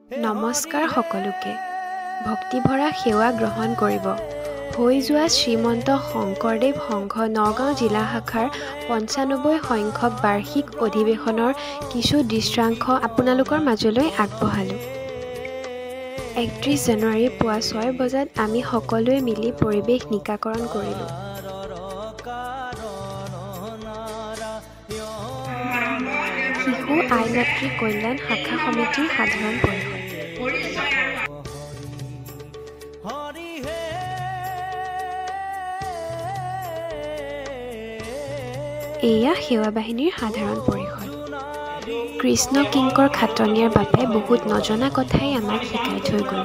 নমস্কাৰ সকলোকে ভক্তিভৰা সেৱা গ্ৰহণ কৰিব হৈ যোৱা শ্ৰীমন্ত শংকৰদেৱ সংঘ নগাঁও জিলা শাখাৰ ৯৫ সংখ্যক বাৰ্ষিক অধিৱেশনৰ কিছু দৃশ্যাংশ আপোনালোকৰ মাজলৈ আগবঢ়ালোঁ। ৩১ জানুৱাৰী পুৱা ৬ বজাত আমি সকলোৱে মিলি পৰিৱেশ নিকাকৰণ কৰিলোঁ। শিশু আই মাতৃ কল্যাণ শাখা সমিতিৰ সাধাৰণ পৰিষদ। এয়া সেৱা বাহিনীৰ সাধাৰণ পৰিষদ। কৃষ্ণ কিংকৰ খাটনিয়াৰ বাবে বহুত নজনা কথাই আমাক শিকাই থৈ গ'ল।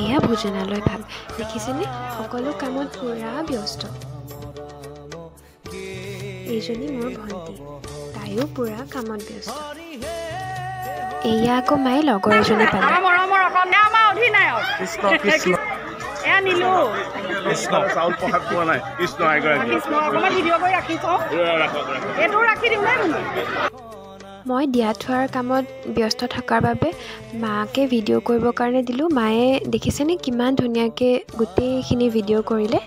এয়া ভোজনালয় ভাগ দেখিছেনে, সকলো কামত পুৰা ব্যস্ত। এইজনী মোৰ ভণ্টি, তাইও পুৰা কামত ব্যস্ত। এয়া আকৌ মায়ে লগৰ এজনী পালে। মই দিয়া থোৱাৰ কামত ব্যস্ত থকাৰ বাবে মাকে ভিডিঅ' কৰিবৰ কাৰণে দিলোঁ। মায়ে দেখিছেনে কিমান ধুনীয়াকৈ গোটেইখিনি ভিডিঅ' কৰিলে।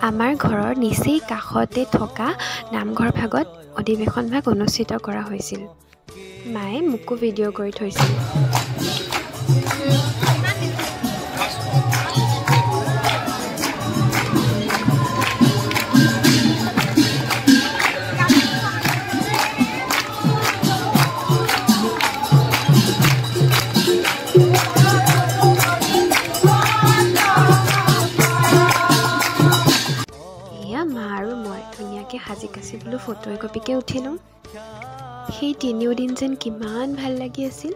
আমাৰ ঘৰৰ নিচেই কাষতে থকা নামঘৰ ভাগত অধিৱেশন ভাগ অনুষ্ঠিত কৰা হৈছিল। মায়ে মোকো ভিডিঅ' কৰি থৈছিল। মা আৰু মই ধুনীয়াকৈ সাজি কাচি বোলো ফটো একপিকে উঠিলোঁ। সেই তিনিওদিন যেন কিমান ভাল লাগি আছিল।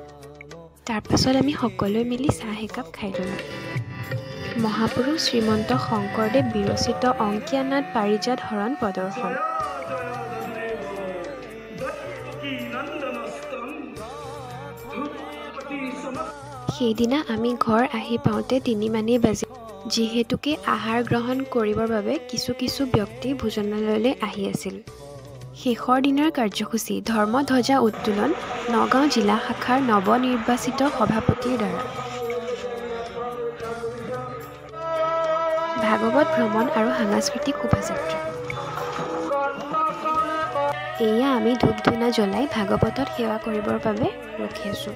তাৰপাছত আমি সকলোৱে মিলি চাহ একাপ খাই ল'লোঁ। মহাপুৰুষ শ্ৰীমন্ত শংকৰদেৱ বিৰচিত অংকীয়া নাট পাৰিজাত হৰণ প্ৰদৰ্শন। সেইদিনা আমি ঘৰ আহি পাওঁতে ৩ বাজি, যিহেতুকে আহাৰ গ্ৰহণ কৰিবৰ বাবে কিছু ব্যক্তি ভোজনালয়লৈ আহি আছিল। শেষৰ দিনৰ কাৰ্যসূচী ধৰ্মধ্বজা উত্তোলন নগাঁও জিলা শাখাৰ নৱনিৰ্বাচিত সভাপতিৰ দ্বাৰা। ভাগৱত ভ্ৰমণ আৰু সাংস্কৃতিক শোভাযাত্ৰা। এয়া আমি ধূপ ধূনা জ্বলাই ভাগৱতত সেৱা কৰিবৰ বাবে ৰখি আছোঁ।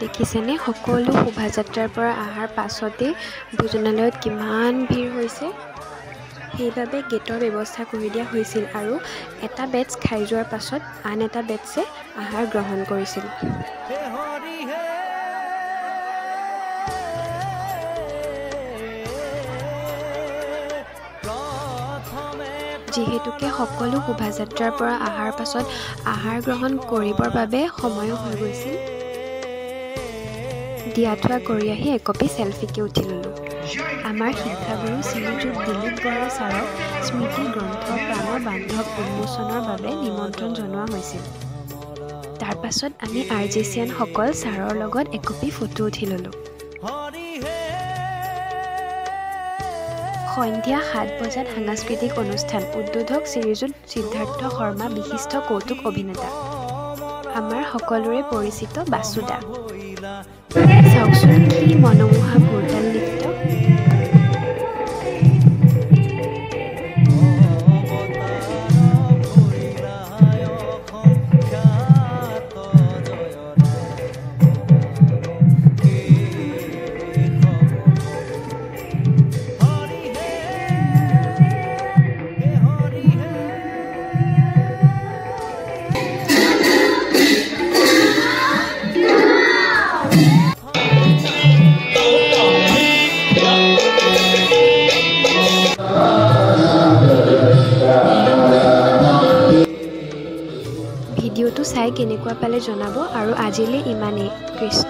দেখিছেনে সকলো শোভাযাত্ৰাৰ পৰা অহাৰ পাছতেই ভোজনালয়ত কিমান ভিৰ হৈছে। সেইবাবে গেটৰ ব্যৱস্থা কৰি দিয়া হৈছিল আৰু এটা বেটছ খাই যোৱাৰ পাছত আন এটা বেটছে আহাৰ গ্ৰহণ কৰিছিল। যিহেতুকে সকলো শোভাযাত্ৰাৰ পৰা অহাৰ পাছত আহাৰ গ্ৰহণ কৰিবৰ বাবে সময়ো হৈ গৈছিল, দিয়া থোৱা কৰি আহি একপি চেলফিকে উঠি ল'লোঁ। আমাৰ শিক্ষাগুৰু শ্ৰীযুত দিলীপ বৰা ছাৰক স্মৃতি গ্ৰন্থ প্ৰাণ বান্ধৱ উন্মোচনৰ বাবে নিমন্ত্ৰণ জনোৱা হৈছিল। তাৰ পাছত আমি আৰ্জেচিয়ানসকল ছাৰৰ লগত একপি ফটো উঠি ল'লোঁ। সন্ধিয়া ৭ বজাত সাংস্কৃতিক অনুষ্ঠান। উদ্বোধক শ্ৰীযুত সিদ্ধাৰ্থ শৰ্মা, বিশিষ্ট কৌতুক অভিনেতা। আমাৰ সকলোৰে পৰিচিত বাসুদা। চাওকচোন কি মনোমোহা ভোৰতাল নৃত্য। ভিডিঅ'টো চাই কেনেকুৱা পালে জনাব আৰু আজিলৈ ইমানেই। কৃষ্ণ